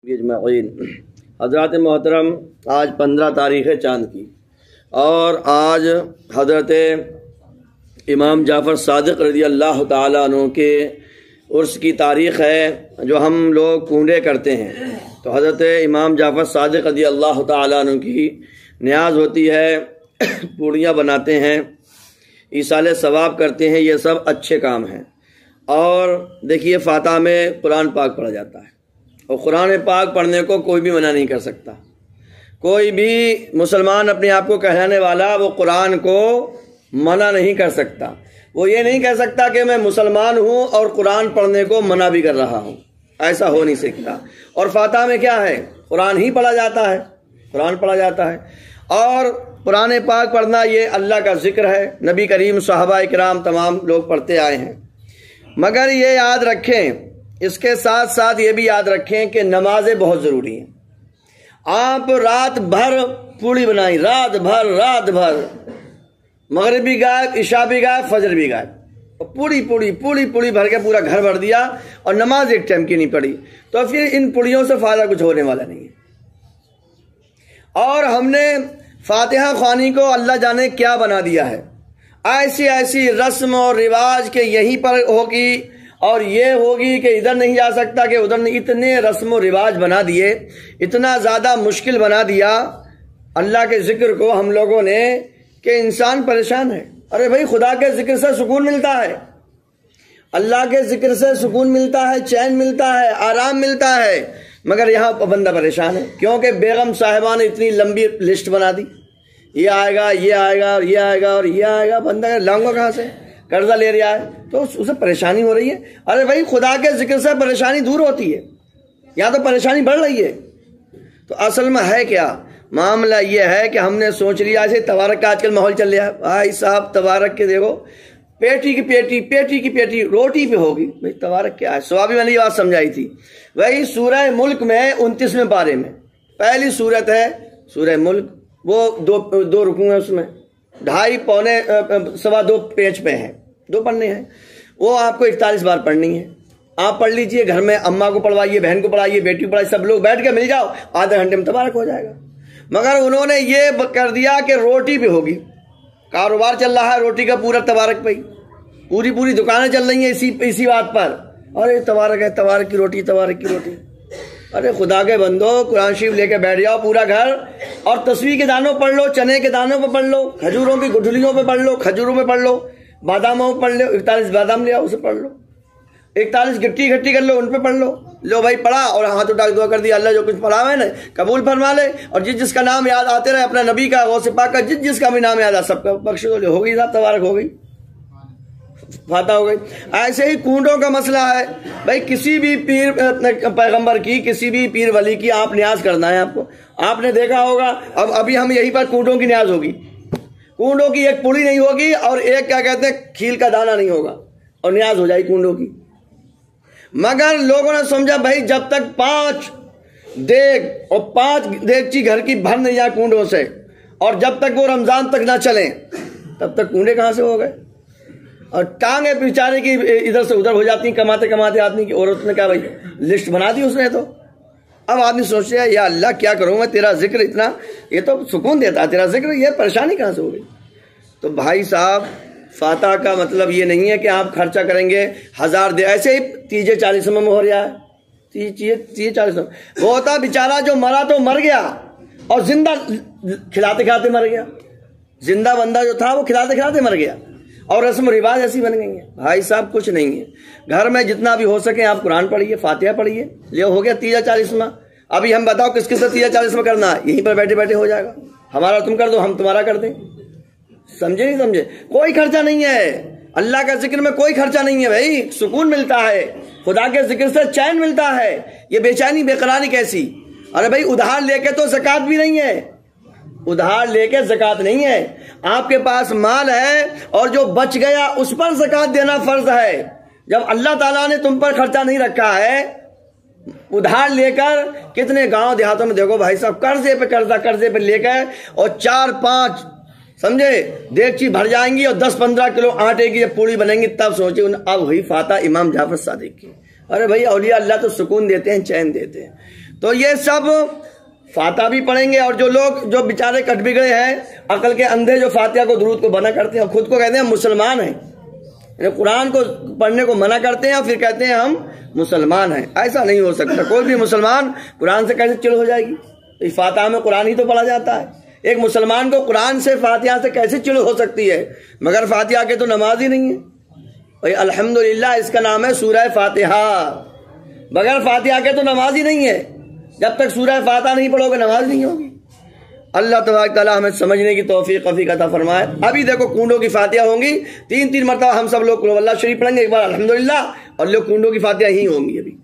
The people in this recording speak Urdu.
اجمعین۔ حضرات محترم، آج 15 تاریخ چاند کی اور آج حضرت امام جعفر صادق رضی اللہ تعالیٰ عنہ کے عرس کی تاریخ ہے جو ہم لوگ کنڈے کرتے ہیں۔ تو حضرت امام جعفر صادق رضی اللہ تعالیٰ عنہ کی نیاز ہوتی ہے، پوڑیاں بناتے ہیں، ایصال ثواب کرتے ہیں، یہ سب اچھے کام ہیں۔ اور دیکھیے فاتحہ میں قرآن پاک پڑھا جاتا ہے اور قرآن پاک پڑھنے کو کوئی بھی منع نہیں کر سکتا۔ کوئی بھی مسلمان اپنے آپ کو کہلانے والا وہ قرآن کو منع نہیں کر سکتا۔ وہ یہ نہیں کہہ سکتا کہ میں مسلمان ہوں اور قرآن پڑھنے کو منع بھی کر رہا ہوں، ایسا ہو نہیں سکتا۔ اور فاتحہ میں کیا ہے؟ قرآن ہی پڑھا جاتا ہے، قرآن پڑھا جاتا ہے۔ اور قرآن پاک پڑھنا یہ اللہ کا ذکر ہے، نبی کریم صحابہ کرام تمام لوگ پڑھتے آئے ہیں۔ مگر یہ یاد رکھیں، اس کے ساتھ ساتھ یہ بھی یاد رکھیں کہ نمازیں بہت ضروری ہیں۔ آپ رات بھر پوڑی بنائیں، رات بھر مغرب بھی غائب، عشاء بھی غائب، فجر بھی غائب، پوڑی بھر کے پورا گھر بھر دیا اور نماز ایک ٹائم کی نہیں پڑھی، تو پھر ان پوڑیوں سے فائدہ کچھ ہونے والا نہیں ہے۔ اور ہم نے فاتحہ خوانی کو اللہ جانے کیا بنا دیا ہے، ایسی رسم اور رواج کہ یہیں پر ہوگی اور یہ ہوگی کہ ادھر نہیں جا سکتا کہ ادھر نہیں، اتنے رسم و رواج بنا دیے، اتنا زیادہ مشکل بنا دیا اللہ کے ذکر کو ہم لوگوں نے کہ انسان پریشان ہے۔ ارے بھائی، خدا کے ذکر سے سکون ملتا ہے، اللہ کے ذکر سے سکون ملتا ہے، چین ملتا ہے، آرام ملتا ہے، مگر یہاں بندہ پریشان ہے کیونکہ بیگم صاحبہ نے اتنی لمبی لسٹ بنا دی، یہ آئے گا، یہ آئے گا، اور یہ آئے گا، اور یہ آئے گا، بندہ لاؤں گا کہاں سے؟ قرضہ لے رہا ہے تو اسے پریشانی ہو رہی ہے۔ ارے بھائی، خدا کے ذکر سے پریشانی دور ہوتی ہے، یہاں تو پریشانی بڑھ رہی ہے۔ تو اصل میں ہے کیا معاملہ؟ یہ ہے کہ ہم نے سوچ لیا، ایسے تبارک کا آج کل ماحول چل رہا ہے، بھائی صاحب تبارک کے دیکھو، پیٹی کی پیٹی روٹی پہ ہوگی۔ بھائی تبارک کیا ہے؟ صحابی میں نے یہ بات سمجھائی تھی۔ وہی سورہ ملک میں 29ویں پارے میں پہلی سورت ہے سورہ ملک، وہ دو رکوع ہیں، اس میں 2.5 پونے 2.25 پیج پہ ہیں، 2 پڑھنے ہیں، وہ آپ کو 41 بار پڑھنی ہے۔ آپ پڑھ لیجئے، گھر میں اماں کو پڑھوائیے، بہن کو پڑھائیے، بیٹی کو پڑھائیے، سب لوگ بیٹھ کے مل جاؤ، آدھے گھنٹے میں تبارک ہو جائے گا۔ مگر انہوں نے یہ کر دیا کہ روٹی پہ ہوگی، کاروبار چل رہا ہے روٹی کا پورا تبارک پہ، پوری دکانیں چل رہی ہیں اسی بات پر، ارے تبارک ہے، تبارک کی روٹی۔ ارے خدا کے بندو، قرآن شریف لے کے بیٹھ جاؤ پورا گھر، اور تسبیح کے دانوں پڑھ لو، چنے کے دانوں پہ پڑھ لو، کھجوروں کی گٹھلیوں پہ پڑھ لو، کھجوروں پہ پڑھ لو، باداموں پہ پڑھ لو، 41 بادام لے آؤ اسے پڑھ لو، 41 گٹی کر لو، ان پہ پڑھ لو۔ لو بھائی پڑھا اور ہاتھ اٹھا کے دعا کر دیا، اللہ جو کچھ پڑھا ہے نا قبول فرما لے، اور جس کا نام یاد آتے رہے، اپنا نبی کا، غوث پاک کا، جس کا بھی نام یاد آ، سب کا بخش دو، ہو گئی صاحب تبارک، ہو گئی فاتحہ ہو گئی۔ ایسے ہی کنڈوں کا مسئلہ ہے بھائی، کسی بھی پیر پیغمبر کی، کسی بھی پیر ولی کی آپ نیاز کرنا ہے، آپ کو آپ نے دیکھا ہوگا، ابھی ہم یہیں پر کنڈوں کی نیاز ہوگی، کنڈوں کی ایک پوڑی نہیں ہوگی اور ایک کیا کہتے ہیں کھیل کا دانہ نہیں ہوگا، اور نیاز ہو جائے کنڈوں کی۔ مگر لوگوں نے سمجھا بھائی جب تک 5 دیگ اور 5 دیگچی گھر کی بھر نہیں جائے کنڈوں سے، اور جب تک وہ رمضان تک نہ چلیں، تب تک کنڈے کہاں سے ہو گئے؟ اور ٹانگیں بیچارے کی ادھر سے ادھر ہو جاتی ہیں، کماتے آدمی کی عورت نے کیا بھائی لسٹ بنا دی اس نے۔ تو اب آدمی سوچ رہا ہے یا اللہ کیا کروں میں، تیرا ذکر اتنا، یہ تو سکون دیتا ہے تیرا ذکر، یہ پریشانی کہاں سے ہو گئی؟ تو بھائی صاحب، فاتحہ کا مطلب یہ نہیں ہے کہ آپ خرچہ کریں گے 1000 دے، ایسے ہی 30-40 میں ہو رہا ہے، 30-40 وہ ہوتا بیچارہ جو مرا تو مر گیا، اور زندہ کھلاتے مر گیا، زندہ بندہ جو تھا وہ کھلاتے مر گیا، اور رسم و رواج ایسی بن گئی ہیں۔ بھائی صاحب کچھ نہیں ہے، گھر میں جتنا بھی ہو سکے آپ قرآن پڑھیے، فاتحہ پڑھیے، لے ہو گیا 30-40 میں۔ ابھی ہم بتاؤ کس سے 30-40 میں کرنا ہے، یہیں پر بیٹھے ہو جائے گا، ہمارا تم کر دو، ہم تمہارا کر دیں، سمجھے نہیں سمجھے؟ کوئی خرچہ نہیں ہے، اللہ کا ذکر میں کوئی خرچہ نہیں ہے بھائی، سکون ملتا ہے، خدا کے ذکر سے چین ملتا ہے، یہ بے چینی بے قراری کیسی؟ ارے بھائی ادھار لے کے تو زکوٰۃ بھی نہیں ہے، ادھار لے کے زکوٰۃ نہیں ہے، آپ کے پاس مال ہے اور جو بچ گیا اس پر زکوٰۃ دینا فرض ہے۔ جب اللہ تعالیٰ نے تم پر خرچہ نہیں رکھا ہے، ادھار لے کر کتنے گاؤں دیہاتوں میں دیکھو بھائی صاحب، قرضے پہ لے کر، اور 4-5 سمجھے دیگچی بھر جائیں گی، اور 10-15 کلو آٹے کی جب پوڑی بنیں گی تب سوچے اب وہی فاتحہ امام جعفر صادق کی۔ ارے بھائی اولیاء اللہ تو سکون دیتے ہیں، چین دیتے ہیں۔ تو یہ سب فاتحہ بھی پڑھیں گے، اور جو لوگ جو بیچارے کٹ بگڑے ہیں عقل کے اندھے، جو فاتحہ کو درود کو منع کرتے ہیں، خود کو کہتے ہیں مسلمان ہیں، یعنی قرآن کو پڑھنے کو منع کرتے ہیں اور پھر کہتے ہیں ہم مسلمان ہیں، ایسا نہیں ہو سکتا۔ کوئی بھی مسلمان قرآن سے کیسے چڑ ہو جائے گی؟ فاتحہ میں قرآن ہی تو پڑھا جاتا ہے، ایک مسلمان کو قرآن سے فاتحہ سے کیسے چڑ ہو سکتی ہے؟ مگر فاتحہ کے تو نماز ہی نہیں ہے بھائی، الحمدللہ اس کا نام ہے سورہ فاتحہ، بغیر فاتحہ کے تو نماز ہی نہیں ہے، جب تک سورہ فاتحہ نہیں پڑھو گے نماز نہیں ہوگی۔ اللہ تبارک تعالیٰ ہمیں سمجھنے کی توفیق عطا فرمائے۔ ابھی دیکھو کنڈوں کی فاتحہ ہوں گی، 3 مرتبہ ہم سب لوگ قل ہو اللہ شریف پڑھیں گے، ایک بار الحمدللہ، اور لوگ کنڈوں کی فاتحہ ہی ہوں گی ابھی۔